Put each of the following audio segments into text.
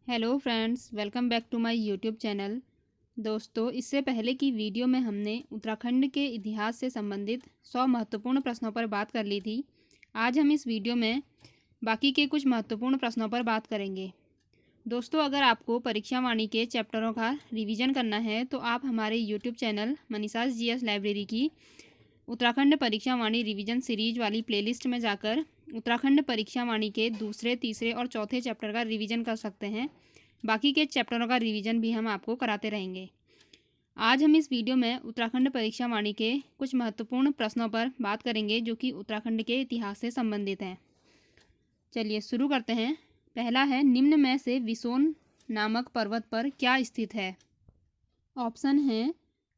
Hello friends, welcome back to my YouTube channel. दोस्तों, इससे पहले की वीडियो में हमने उत्तराखंड के इतिहास से संबंधित 100 महत्वपूर्ण प्रश्नों पर बात कर ली थी। आज हम इस वीडियो में बाकी के कुछ महत्वपूर्ण प्रश्नों पर बात करेंगे। दोस्तों, अगर आपको परीक्षा वाणी के चैप्टरों का रिवीजन करना है तो आप हमारे यूट्यूब चैनल मनीषास जीएस लाइब्रेरी की उत्तराखंड परीक्षा वाणी रिवीजन सीरीज वाली प्लेलिस्ट में जाकर उत्तराखंड परीक्षा वाणी के दूसरे, तीसरे और चौथे चैप्टर का रिवीजन कर सकते हैं। बाकी के चैप्टरों का रिवीजन भी हम आपको कराते रहेंगे। आज हम इस वीडियो में उत्तराखंड परीक्षा वाणी के कुछ महत्वपूर्ण प्रश्नों पर बात करेंगे जो कि उत्तराखंड के इतिहास से संबंधित हैं। चलिए शुरू करते हैं। पहला है, निम्न में से विसोन नामक पर्वत पर क्या स्थित है? ऑप्शन है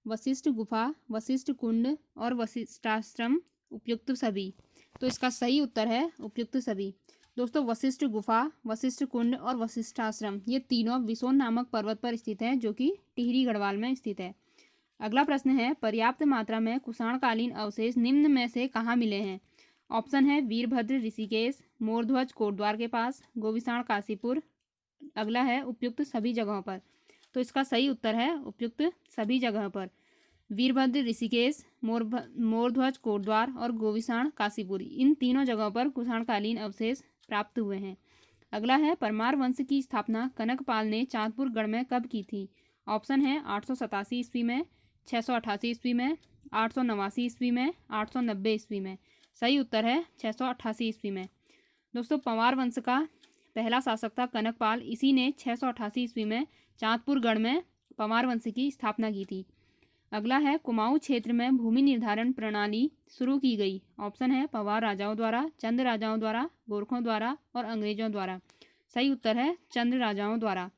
वशिष्ठ गुफा, वशिष्ठ कुंड और वशिष्ठाश्रम, उपयुक्त सभी। तो इसका सही उत्तर है उपयुक्त सभी। दोस्तों, वशिष्ठ गुफा, वशिष्ठ कुंड और वशिष्ठाश्रम ये तीनों विसोन नामक पर्वत पर स्थित हैं जो कि टिहरी गढ़वाल में स्थित है। अगला प्रश्न है, पर्याप्त मात्रा में कुषाणकालीन अवशेष निम्न में से कहाँ मिले हैं? ऑप्शन है वीरभद्र ऋषिकेश, मोरध्वज कोटद्वार के पास, गोविसाण काशीपुर। अगला है उपयुक्त सभी जगहों पर। तो इसका सही उत्तर है उपयुक्त सभी जगह पर। वीरभद्र ऋषिकेश, मोरध्वज कोटद्वार और गोविसाण काशीपुर इन तीनों जगहों पर कुषाणकालीन अवशेष प्राप्त हुए हैं। अगला है, परमार वंश की स्थापना कनकपाल ने चांदपुर गढ़ में कब की थी? ऑप्शन है 887 ईस्वी में, 688 ईस्वी में, 889 ईस्वी में, 890 ईस्वी में। सही उत्तर है 688 ईस्वी में। दोस्तों, पंवार वंश का पहला शासक था कनकपाल। इसी ने 688 ईस्वी में चांदपुर गढ़ में पंवार वंश की स्थापना की थी। अगला है, कुमाऊं क्षेत्र में भूमि निर्धारण प्रणाली शुरू की गई। ऑप्शन है पंवार राजाओं द्वारा, चंद राजाओं द्वारा, गोरखों द्वारा और अंग्रेजों द्वारा। सही उत्तर है चंद राजाओं द्वारा।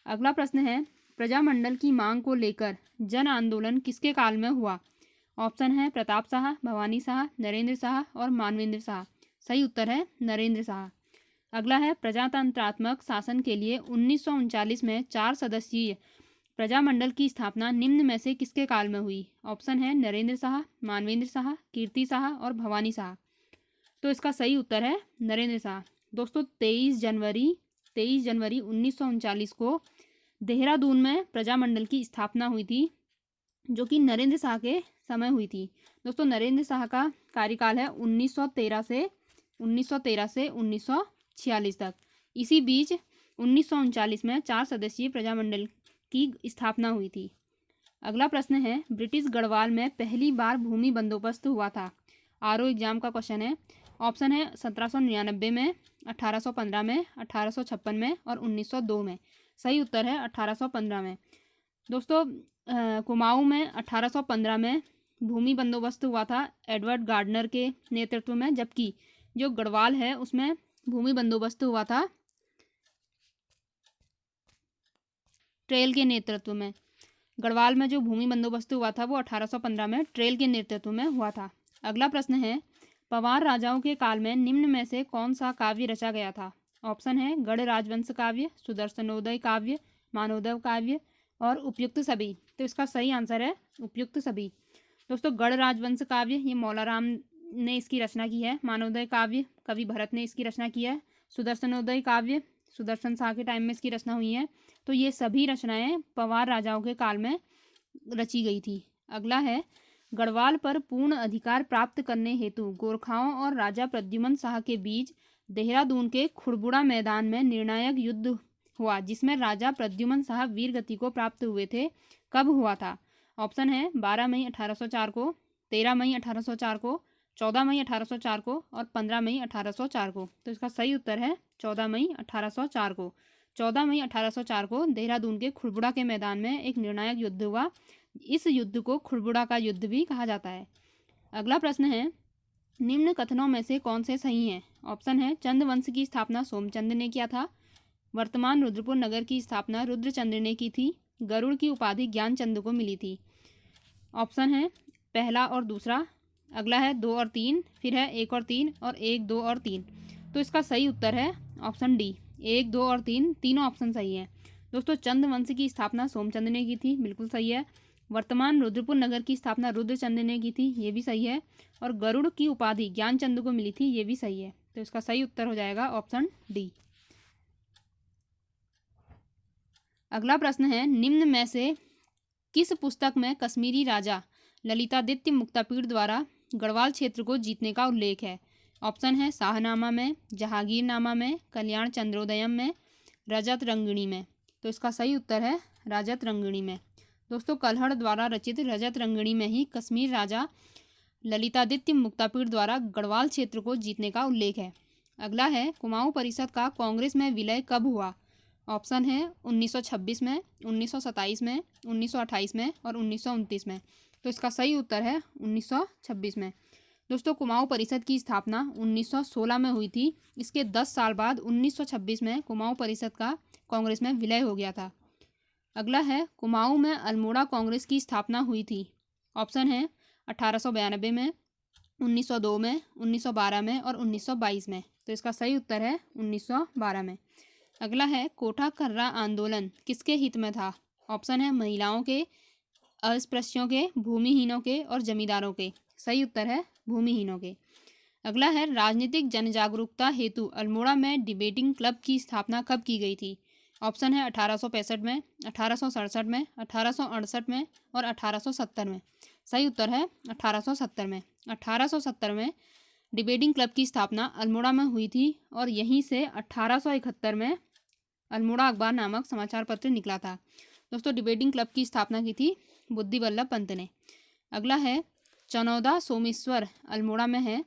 अगला प्रश्न है, प्रजामंडल की मांग को लेकर जन आंदोलन किसके काल में हुआ? ऑप्शन है प्रताप शाह, भवानी शाह, नरेंद्र शाह और मानवेंद्र शाह। सही उत्तर है नरेंद्र शाह। अगला है, प्रजातंत्रात्मक शासन के लिए 1939 में 4 सदस्यीय प्रजामंडल की स्थापना निम्न में से किसके काल में हुई? ऑप्शन है नरेंद्र शाह, मानवेंद्र शाह, कीर्ति शाह और भवानी शाह। तो इसका सही उत्तर है नरेंद्र शाह। दोस्तों, 23 जनवरी 1939 को देहरादून में प्रजामंडल की स्थापना हुई थी जो कि नरेंद्र शाह के समय हुई थी। दोस्तों, नरेंद्र शाह का कार्यकाल है 1913 से 1946 तक। इसी बीच 1939 में 4 सदस्यीय प्रजामंडल की स्थापना हुई थी। अगला प्रश्न है, ब्रिटिश गढ़वाल में पहली बार भूमि बंदोबस्त हुआ था? आरओ एग्जाम का क्वेश्चन है। ऑप्शन है 1799 में, 1815 में, 1856 में और 1902 में। सही उत्तर है 1815 में। दोस्तों, कुमाऊं में 1815 में भूमि बंदोबस्त हुआ था एडवर्ड गार्डनर के नेतृत्व में, जबकि जो गढ़वाल है उसमें भूमि बंदोबस्त हुआ था ट्रेल के नेतृत्व में। गढ़वाल में जो भूमि बंदोबस्त हुआ था वो 1815 में ट्रेल के नेतृत्व में हुआ था। अगला प्रश्न है, पंवार राजाओं के काल में निम्न में से कौन सा काव्य रचा गया था? ऑप्शन है गढ़ राजवंश काव्य, सुदर्शनोदय काव्य, मानवोदय काव्य और उपयुक्त सभी। तो इसका सही आंसर है उपयुक्त सभी। दोस्तों, गढ़ राजवंश काव्य ये मौलाराम ने इसकी रचना की है। मानवोदय काव्य कवि भरत ने इसकी रचना की है। सुदर्शनोदय काव्य सुदर्शन शाह के टाइम में इसकी रचना हुई है। तो ये सभी रचनाएं पंवार राजाओं के काल में रची गई थी। अगला है, गढ़वाल पर पूर्ण अधिकार प्राप्त करने हेतु गोरखाओं और राजा प्रद्युमन शाह के बीच देहरादून के खुड़बुड़ा मैदान में निर्णायक युद्ध हुआ जिसमें राजा प्रद्युमन शाह वीर गति को प्राप्त हुए थे। कब हुआ था? ऑप्शन है 12 मई 1804 को, 13 मई 1804 को, 14 मई 1804 को और 15 मई 1804 को। तो इसका सही उत्तर है 14 मई 1804 को। 14 मई 1804 को देहरादून के खुड़बुड़ा के मैदान में एक निर्णायक युद्ध हुआ। इस युद्ध को खुड़बुड़ा का युद्ध भी कहा जाता है। अगला प्रश्न है, निम्न कथनों में से कौन से सही हैं? ऑप्शन है चंद वंश की स्थापना सोमचंद ने किया था। वर्तमान रुद्रपुर नगर की स्थापना रुद्रचंद्र ने की थी। गरुड़ की उपाधि ज्ञानचंद को मिली थी। ऑप्शन है पहला और दूसरा। अगला है 2 और 3, फिर है 1 और 3 और 1, 2 और 3। तो इसका सही उत्तर है ऑप्शन डी, 1, 2 और 3 तीनों ऑप्शन सही है। दोस्तों, चंद वंश की स्थापना सोमचंद ने की थी, बिल्कुल सही है। वर्तमान रुद्रपुर नगर की स्थापना रुद्रचंद ने की थी, ये भी सही है। और गरुड़ की उपाधि ज्ञानचंद को मिली थी, ये भी सही है। तो इसका सही उत्तर हो जाएगा ऑप्शन डी। अगला प्रश्न है, निम्न में से किस पुस्तक में कश्मीरी राजा ललितादित्य मुक्तापीड़ द्वारा गढ़वाल क्षेत्र को जीतने का उल्लेख है? ऑप्शन है शाहनामा में, जहांगीरनामा में, कल्याण चंद्रोदयम में, रजत रंगिणी में। तो इसका सही उत्तर है रजत रंगिणी में। दोस्तों, कल्हड़ द्वारा रचित रजत रंगिणी में ही कश्मीर राजा ललितादित्य मुक्तापीड़ द्वारा गढ़वाल क्षेत्र को जीतने का उल्लेख है। अगला है, कुमाऊं परिषद का कांग्रेस में विलय कब हुआ? ऑप्शन है 1926 में, 1927 में, 1928 में और 1929 में। तो इसका सही उत्तर है 1926 में। दोस्तों, कुमाऊं परिषद की स्थापना 1916 में हुई थी। इसके 10 साल बाद 1926 में कुमाऊं परिषद का कांग्रेस में विलय हो गया था। अगला है, कुमाऊं में अल्मोड़ा कांग्रेस की स्थापना हुई थी। ऑप्शन है 1892 में, 1902 में, 1912 में और 1922 में। तो इसका सही उत्तर है 1912 में। अगला है, कोठा कर्रा आंदोलन किसके हित में था? ऑप्शन है महिलाओं के, अस्पृश्यों के, भूमिहीनों के और जमींदारों के। सही उत्तर है भूमिहीनों के। अगला है, राजनीतिक जनजागरूकता हेतु अल्मोड़ा में डिबेटिंग क्लब की स्थापना कब की गई थी? ऑप्शन है 1865 में, 1867 में, 1868 में और 1870 में। सही उत्तर है 1870 में। 1870 में डिबेटिंग क्लब की स्थापना अल्मोड़ा में हुई थी और यहीं से 1871 में अल्मोड़ा अखबार नामक समाचार पत्र निकला था। दोस्तों, डिबेटिंग क्लब की स्थापना की थी बुद्धि वल्लभ पंत ने। अगला है, चनौदा सोमेश्वर अल्मोड़ा में है।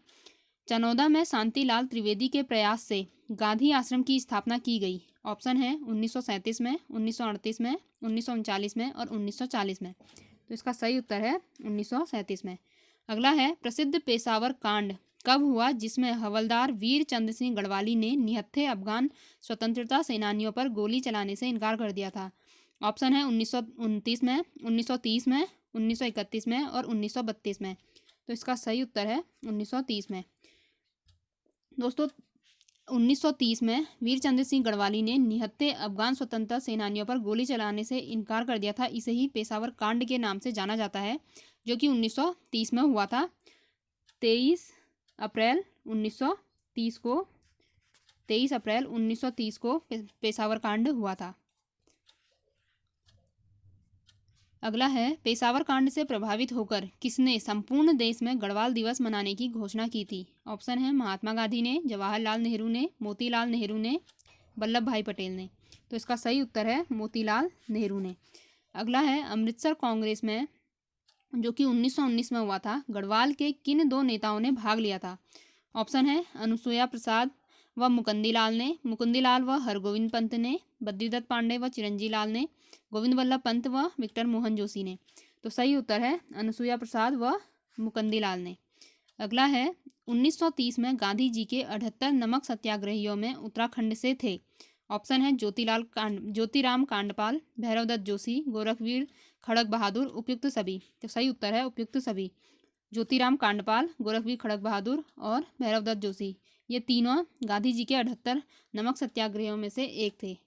चनौदा में शांतिलाल त्रिवेदी के प्रयास से गांधी आश्रम की स्थापना की गई। ऑप्शन है 1937 में, 1938 में, 1939 में और 1940 में। तो इसका सही उत्तर है 1937 में। अगला है, प्रसिद्ध पेशावर कांड कब हुआ जिसमें हवलदार वीर चंद्र सिंह गढ़वाली ने निहत्थे अफगान स्वतंत्रता सेनानियों पर गोली चलाने से इनकार कर दिया था? ऑप्शन है 1929 में, 1930 में, 1931 में और 1932 में। तो इसका सही उत्तर है 1930 में। दोस्तों, 1930 में वीर चंद्र सिंह गढ़वाली ने निहत्थे अफगान स्वतंत्रता सेनानियों पर गोली चलाने से इनकार कर दिया था। इसे ही पेशावर कांड के नाम से जाना जाता है, जो कि 1930 में हुआ था। 23 अप्रैल 1930 को पेशावर कांड हुआ था। अगला है, पेशावर कांड से प्रभावित होकर किसने संपूर्ण देश में गढ़वाल दिवस मनाने की घोषणा की थी? ऑप्शन है महात्मा गांधी ने, जवाहरलाल नेहरू ने, मोतीलाल नेहरू ने, वल्लभ भाई पटेल ने। तो इसका सही उत्तर है मोतीलाल नेहरू ने। अगला है, अमृतसर कांग्रेस में जो कि 1919 में हुआ था, गढ़वाल के किन दो नेताओं ने भाग लिया था? ऑप्शन है अनुसुईया प्रसाद व मुकुंदीलाल ने, मुकुंदीलाल व हरगोविंद पंत ने, बद्रीदत्त पांडे व चिरंजी लाल ने, गोविंद वल्लभ पंत व विक्टर मोहन जोशी ने। तो सही उत्तर है अनुसुईया प्रसाद व मुकुंदीलाल ने। अगला है, 1930 में गांधी जी के 78 नमक सत्याग्रहियों में उत्तराखंड से थे। ऑप्शन है ज्योतिराम कांडपाल, भैरवदत्त जोशी, गोरखवीर खड़ग बहादुर, उपयुक्त सभी। तो सही उत्तर है उपयुक्त सभी। ज्योतिराम कांडपाल, गोरखवीर खड़ग बहादुर और भैरवदत्त जोशी, ये तीनों गांधी जी के 78 नमक सत्याग्रहियों में से एक थे।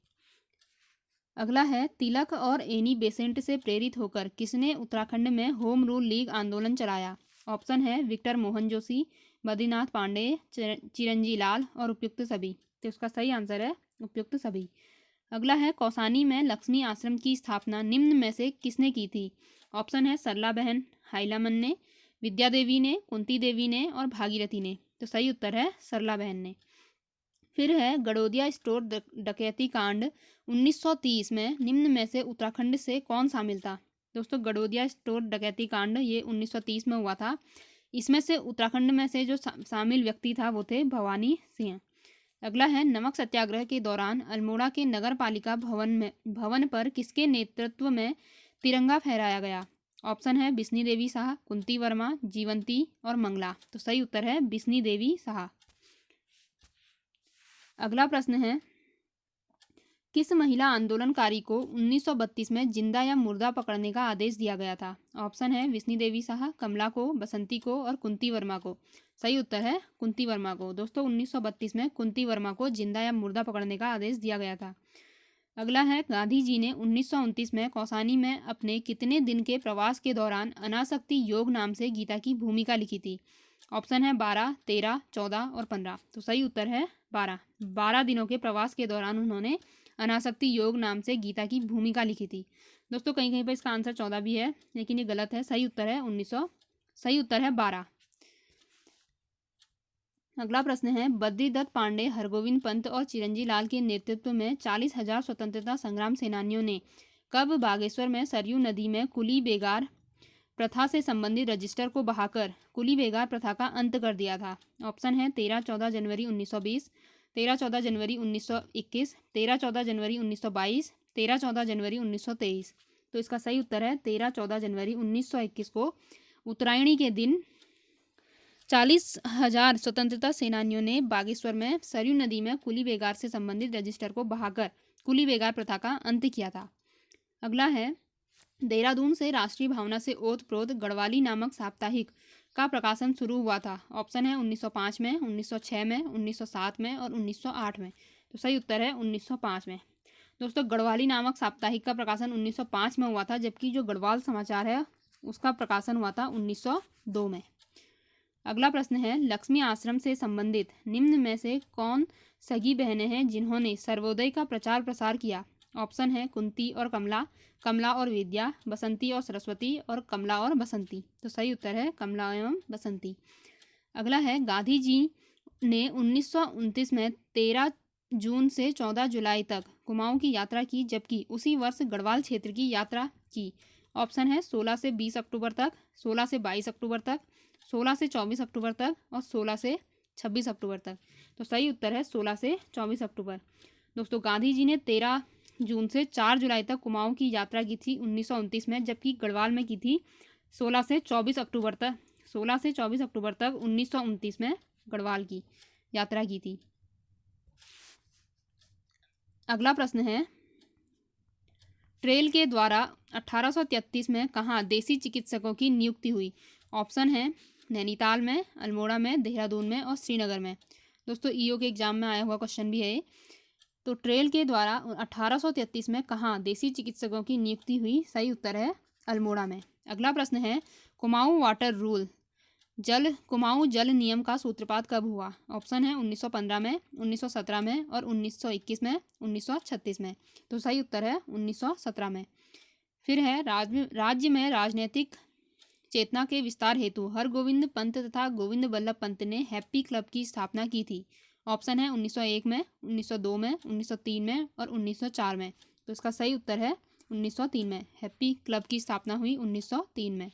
अगला है, तिलक और एनी बेसेंट से प्रेरित होकर किसने उत्तराखंड में होम रूल लीग आंदोलन चलाया? ऑप्शन है विक्टर मोहन जोशी, बद्रीनाथ पांडे, चिरंजी लाल और उपयुक्त सभी। तो उसका सही आंसर है उपयुक्त सभी। अगला है, कौसानी में लक्ष्मी आश्रम की स्थापना निम्न में से किसने की थी? ऑप्शन है सरला बहन हाइलामन ने, विद्या देवी ने, कुंती देवी ने और भागीरथी ने। तो सही उत्तर है सरला बहन ने। फिर है, गडोदिया स्टोर डकैती कांड 1930 में निम्न में से उत्तराखंड से कौन शामिल था? दोस्तों, गडोदिया स्टोर डकैती कांड ये 1930 में हुआ था। इसमें से उत्तराखंड में से जो शामिल व्यक्ति था वो थे भवानी सिंह। अगला है, नमक सत्याग्रह के दौरान अल्मोड़ा के नगर पालिका भवन पर किसके नेतृत्व में तिरंगा फहराया गया? ऑप्शन है बिस्नी देवी शाह, कुंती वर्मा, जीवंती और मंगला। तो सही उत्तर है बिस्नी देवी शाह। अगला प्रश्न है, किस महिला आंदोलनकारी को 1932 में जिंदा या मुर्दा पकड़ने का आदेश दिया गया था? ऑप्शन है बिस्नी देवी शाह, कमला को, बसंती को और कुंती वर्मा को। सही उत्तर है कुंती वर्मा को। दोस्तों, 1932 में कुंती वर्मा को जिंदा या मुर्दा पकड़ने का आदेश दिया गया था। अगला है, गांधी जी ने 1929 में कौसानी में अपने कितने दिन के प्रवास के दौरान अनासक्ति योग नाम से गीता की भूमिका लिखी थी? ऑप्शन है 12, 13, 14 और 15। तो सही उत्तर है 12 दिनों के प्रवास के दौरान उन्होंने अनासक्ति योग नाम से गीता की भूमिका लिखी थी। दोस्तों कहीं कहीं पर इसका आंसर 14 भी है, लेकिन ये गलत है। सही उत्तर है 12। अगला प्रश्न है, बद्रीदत्त पांडे, हरगोविंद पंत और चिरंजी लाल के नेतृत्व में 40,000 स्वतंत्रता संग्राम सेनानियों ने कब बागेश्वर में सरयू नदी में कुली बेगार प्रथा से संबंधित रजिस्टर को बहाकर कुली बेगार प्रथा का अंत कर दिया था? ऑप्शन है 13-14 जनवरी 1920, 13-14 जनवरी 1921, 13-14 जनवरी 1922, 13-14 जनवरी 1923। तो इसका सही उत्तर है 13-14 जनवरी 1921 को उत्तरायणी के दिन 40,000 स्वतंत्रता सेनानियों ने बागेश्वर में सरयू नदी में कुली बेगार से संबंधित रजिस्टर को बहाकर कुली बेगार प्रथा का अंत किया था। अगला है, देहरादून से राष्ट्रीय भावना से ओतप्रोत गढ़वाली नामक साप्ताहिक का प्रकाशन शुरू हुआ था? ऑप्शन है 1905 में, 1906 में, 1907 में और 1908 में। तो सही उत्तर है 1905 में। दोस्तों गढ़वाली नामक साप्ताहिक का प्रकाशन 1905 में हुआ था, जबकि जो गढ़वाल समाचार है उसका प्रकाशन हुआ था 1902 में। अगला प्रश्न है, लक्ष्मी आश्रम से संबंधित निम्न में से कौन सगी बहनें हैं जिन्होंने सर्वोदय का प्रचार प्रसार किया? ऑप्शन है कुंती और कमला, कमला और विद्या, बसंती और सरस्वती और कमला और बसंती। तो सही उत्तर है कमला एवं बसंती। अगला है, गांधी जी ने 1929 में 13 जून से 14 जुलाई तक कुमाऊं की यात्रा की, जबकि उसी वर्ष गढ़वाल क्षेत्र की यात्रा की। ऑप्शन है 16 से 20 अक्टूबर तक, 16 से 22 अक्टूबर तक, 16 से 24 अक्टूबर तक और 16 से 26 अक्टूबर तक। तो सही उत्तर है 16 से 24 अक्टूबर। दोस्तों गांधी जी ने 13 जून से 4 जुलाई तक कुमाऊं की यात्रा की थी 1929 में, जबकि गढ़वाल में की थी 16 से 24 अक्टूबर तक 1929 में गढ़वाल की यात्रा की थी। अगला प्रश्न है, ट्रेल के द्वारा 1833 में कहाँ देसी चिकित्सकों की नियुक्ति हुई? ऑप्शन है नैनीताल में, अल्मोड़ा में, देहरादून में और श्रीनगर में। दोस्तों ईओ के एग्जाम में आया हुआ क्वेश्चन भी है। तो ट्रेल के द्वारा 1833 में कहाँ देसी चिकित्सकों की नियुक्ति हुई? सही उत्तर है अल्मोड़ा में। अगला प्रश्न है, कुमाऊं वाटर रूल कुमाऊं जल नियम का सूत्रपात कब हुआ? ऑप्शन है 1915 में, 1917 में और 1921 में, 1936 में। तो सही उत्तर है 1917 में। फिर है, राज्य में राजनीतिक चेतना के विस्तार हेतु हरगोविंद पंत तथा गोविंद बल्लभ पंत ने हैप्पी क्लब की स्थापना की थी। ऑप्शन है 1901 में, 1902 में, 1903 में और 1904 में। तो इसका सही उत्तर है 1903 में। हैप्पी क्लब की स्थापना हुई 1903 में।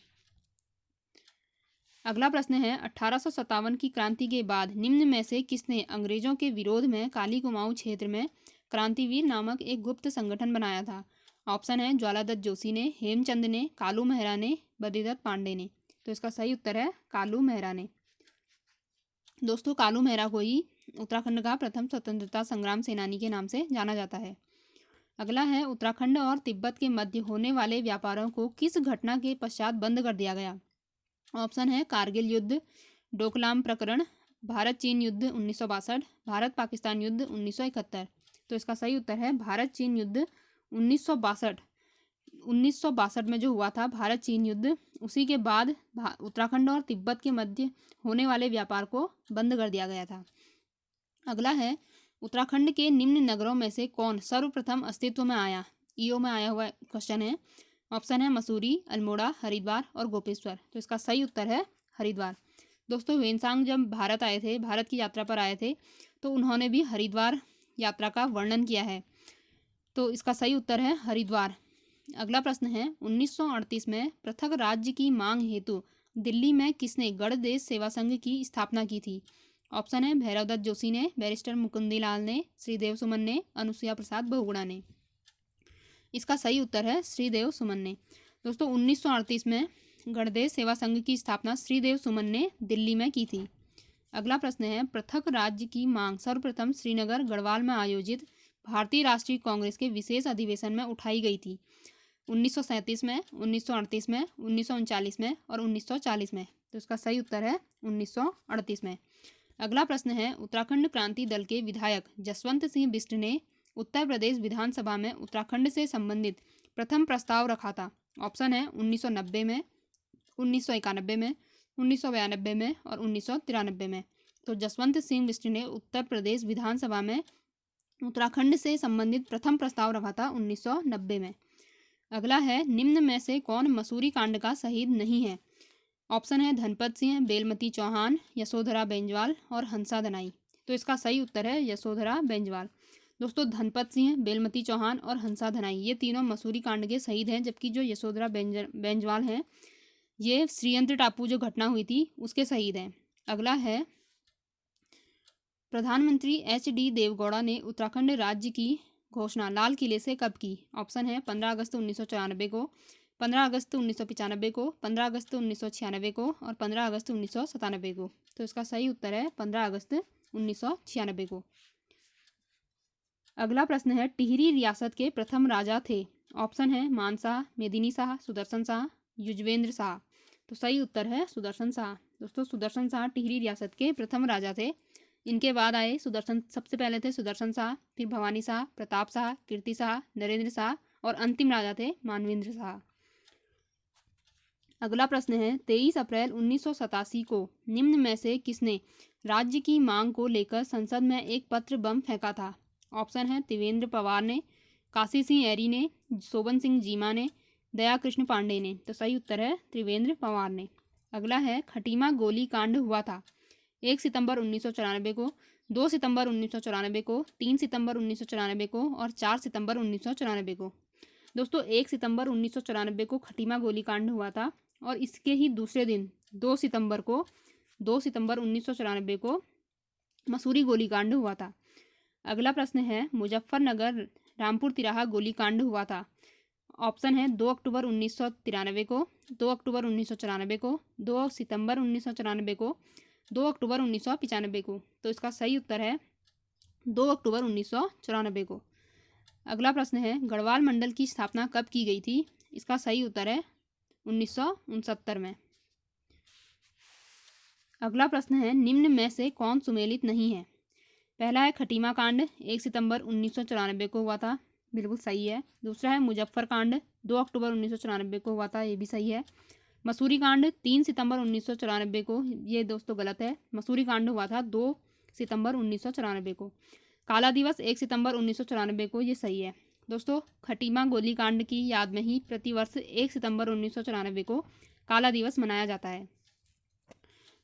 अगला प्रश्न है, 1857 की क्रांति के बाद निम्न में से किसने अंग्रेजों के विरोध में काली कुमाऊं क्षेत्र में क्रांतिवीर नामक एक गुप्त संगठन बनाया था? ऑप्शन है ज्वालादत्त जोशी ने, हेमचंद ने, कालू मेहरा ने, बद्रीदत्त पांडे ने। तो इसका सही उत्तर है कालू मेहरा ने। दोस्तों कालू मेहरा को ही उत्तराखंड का प्रथम स्वतंत्रता संग्राम सेनानी के नाम से जाना जाता है। अगला है, उत्तराखंड और तिब्बत के मध्य होने वाले व्यापारों को किस घटना के पश्चात बंद कर दिया गया? ऑप्शन है कारगिल युद्ध, डोकलाम प्रकरण, भारत चीन युद्ध 1962, भारत पाकिस्तान युद्ध 1971। तो इसका सही उत्तर है भारत चीन युद्ध 1962 में जो हुआ था भारत चीन युद्ध, उसी के बाद उत्तराखंड और तिब्बत के मध्य होने वाले व्यापार को बंद कर दिया गया था। अगला है, उत्तराखंड के निम्न नगरों में से कौन सर्वप्रथम अस्तित्व में आया? ईओ में आया हुआ क्वेश्चन है। ऑप्शन है मसूरी, अल्मोड़ा, हरिद्वार और गोपेश्वर। तो इसका सही उत्तर है हरिद्वार। दोस्तों ह्वेनसांग जब भारत आए थे, भारत की यात्रा पर आए थे, तो उन्होंने भी हरिद्वार यात्रा का वर्णन किया है। तो इसका सही उत्तर है हरिद्वार। अगला प्रश्न है, 1938 में पृथक राज्य की मांग हेतु दिल्ली में किसने गणदेश सेवा संघ की स्थापना की थी? ऑप्शन है भैरवदत्त जोशी ने, बैरिस्टर मुकुंदीलाल ने, श्रीदेव सुमन ने, अनुसुईया प्रसाद बहुगुणा ने। इसका सही उत्तर है श्रीदेव सुमन ने। दोस्तों 1938 में गणदेश सेवा संघ की स्थापना श्रीदेव सुमन ने दिल्ली में की थी। अगला प्रश्न है, पृथक राज्य की मांग सर्वप्रथम श्रीनगर गढ़वाल में आयोजित भारतीय राष्ट्रीय कांग्रेस के विशेष अधिवेशन में उठाई गई थी? 1937 में, 1938 में, 1939 में और 1940 में। तो इसका सही उत्तर है 1938 में। अगला प्रश्न है, उत्तराखंड क्रांति दल के विधायक जसवंत सिंह बिष्ट ने उत्तर प्रदेश विधानसभा में उत्तराखंड से संबंधित प्रथम प्रस्ताव रखा था? ऑप्शन है 1990 में, 1991 में, 1992 में और 1993 में। तो जसवंत सिंह बिष्ट ने उत्तर प्रदेश विधानसभा में उत्तराखंड से संबंधित प्रथम प्रस्ताव रखा था 1990 में। अगला है, निम्न में से कौन मसूरी कांड का शहीद नहीं है? ऑप्शन है धनपत सिंह, बेलमती चौहान, यशोधरा बेंजवाल और हंसा दनाई। तो इसका सही उत्तर है यशोधरा बेंजवाल। दोस्तों, धनपत सिंह, बेलमती चौहान और हंसा दनाई ये तीनों मसूरी कांड के शहीद हैं, जबकि जो यशोधरा बेंजवाल हैं ये श्रीयंत्र टापू जो घटना हुई थी उसके शहीद हैं। अगला है, प्रधानमंत्री एच.डी. देवगौड़ा ने उत्तराखंड राज्य की घोषणा लाल किले से कब की? ऑप्शन है 15 अगस्त 1994 को, 15 अगस्त 1995 को, 15 अगस्त 1996 को और 15 अगस्त 1997 को। तो इसका सही उत्तर है 15 अगस्त 1996 को। अगला प्रश्न है, टिहरी रियासत के प्रथम राजा थे? ऑप्शन है मान शाह, मेदिनी शाह, सुदर्शन शाह, युजवेंद्र शाह। तो सही उत्तर है सुदर्शन शाह। दोस्तों, सुदर्शन शाह टिहरी रियासत के प्रथम राजा थे। इनके बाद आए सबसे पहले थे सुदर्शन शाह, फिर भवानी शाह, प्रताप शाह, कीर्ति शाह, नरेंद्र शाह और अंतिम राजा थे मानवेंद्र शाह। अगला प्रश्न है, 23 अप्रैल 1987 को निम्न में से किसने राज्य की मांग को लेकर संसद में एक पत्र बम फेंका था? ऑप्शन है त्रिवेंद्र पवार ने, काशी सिंह ऐरी ने, शोभन सिंह जीमा ने, दया कृष्ण पांडे ने। तो सही उत्तर है त्रिवेंद्र पवार ने। अगला है, खटीमा गोली कांड हुआ था 1 सितंबर 1994 को, 2 सितंबर 1994 को, 3 सितंबर 1994 को और 4 सितंबर 1994 को। दोस्तों, 1 सितंबर 1994 को खटीमा गोली कांड हुआ था और इसके ही दूसरे दिन 2 सितंबर 1994 को मसूरी गोली कांड हुआ था। अगला प्रश्न है, मुजफ्फरनगर रामपुर तिराहा गोली कांड हुआ था? ऑप्शन है 2 अक्टूबर 1993 को, 2 अक्टूबर 1994 को, 2 सितंबर 1994 को, 2 अक्टूबर 1995 को। तो इसका सही उत्तर है 2 अक्टूबर 1994 को। अगला प्रश्न है, गढ़वाल मंडल की स्थापना कब की गई थी? इसका सही उत्तर है 1969 में। अगला प्रश्न है, निम्न में से कौन सुमेलित नहीं है? पहला है खटीमा कांड 1 सितंबर 1994 को हुआ था, बिल्कुल सही है। दूसरा है मुजफ्फर कांड 2 अक्टूबर 1994 को हुआ था, ये भी सही है। मसूरी कांड 3 सितंबर 1994 को, ये दोस्तों गलत है। मसूरी कांड हुआ था 2 सितंबर 1994 को। काला दिवस 1 सितंबर 1994 को, ये सही है। दोस्तों, खटीमा गोलीकांड की याद में ही प्रतिवर्ष 1 सितंबर 1994 को काला दिवस मनाया जाता है।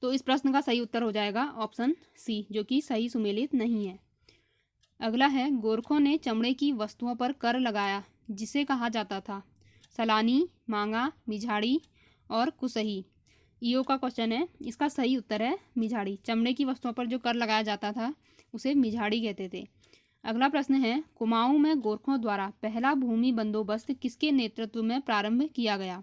तो इस प्रश्न का सही उत्तर हो जाएगा ऑप्शन सी, जो कि सही सुमेलित नहीं है। अगला है, गोरखों ने चमड़े की वस्तुओं पर कर लगाया जिसे कहा जाता था? सलानी, मांगा, मिझाड़ी और कुसही। ईओ का क्वेश्चन है, इसका सही उत्तर है मिझाड़ी। चमड़े की वस्तुओं पर जो कर लगाया जाता था उसे मिझाड़ी कहते थे। अगला प्रश्न है, कुमाऊं में गोरखों द्वारा पहला भूमि बंदोबस्त किसके नेतृत्व में प्रारंभ किया गया?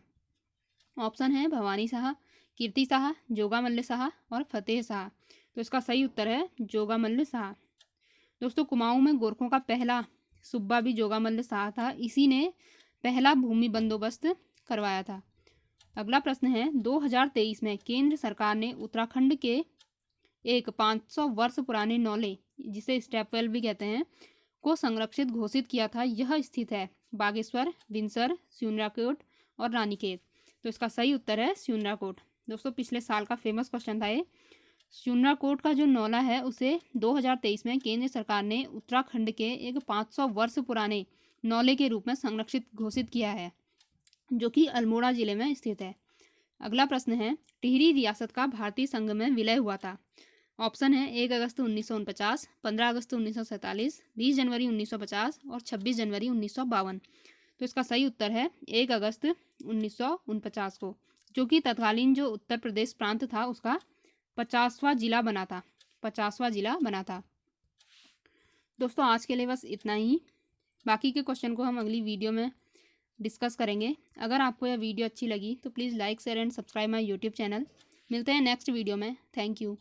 ऑप्शन है भवानी शाह, कीर्ति शाह, जोगामल्ल शाह और फतेह शाह। तो इसका सही उत्तर है जोगामल्ल शाह। दोस्तों, कुमाऊं में गोरखों का पहला सूबा भी जोगामल्ल शाह था, इसी ने पहला भूमि बंदोबस्त करवाया था। अगला प्रश्न है, 2023 में केंद्र सरकार ने उत्तराखंड के एक 500 वर्ष पुराने नौले, जिसे स्टेपवेल भी कहते हैं, को संरक्षित घोषित किया था। यह स्थित है बागेश्वर, बिनसर, स्यूनाकोट और रानीखेत। तो इसका सही उत्तर है स्यूनाकोट। दोस्तों, पिछले साल का फेमस क्वेश्चन था ये। स्यूनाकोट का जो नौला है उसे 2023 में केंद्र सरकार ने उत्तराखंड के एक 500 वर्ष पुराने नौले के रूप में संरक्षित घोषित किया है, जो कि अल्मोड़ा जिले में स्थित है। अगला प्रश्न है, टिहरी रियासत का भारतीय संघ में विलय हुआ था? ऑप्शन है 1 अगस्त 1949, 15 अगस्त 1947, 20 जनवरी 1950 और 26 जनवरी 1952। तो इसका सही उत्तर है 1 अगस्त 1949 को, जो कि तत्कालीन जो उत्तर प्रदेश प्रांत था उसका 50वां जिला बना था। 50वां जिला बना था। दोस्तों, आज के लिए बस इतना ही। बाकी के क्वेश्चन को हम अगली वीडियो में डिस्कस करेंगे। अगर आपको यह वीडियो अच्छी लगी तो please like, share and subscribe my YouTube channel. मिलते हैं नेक्स्ट वीडियो में। Thank you.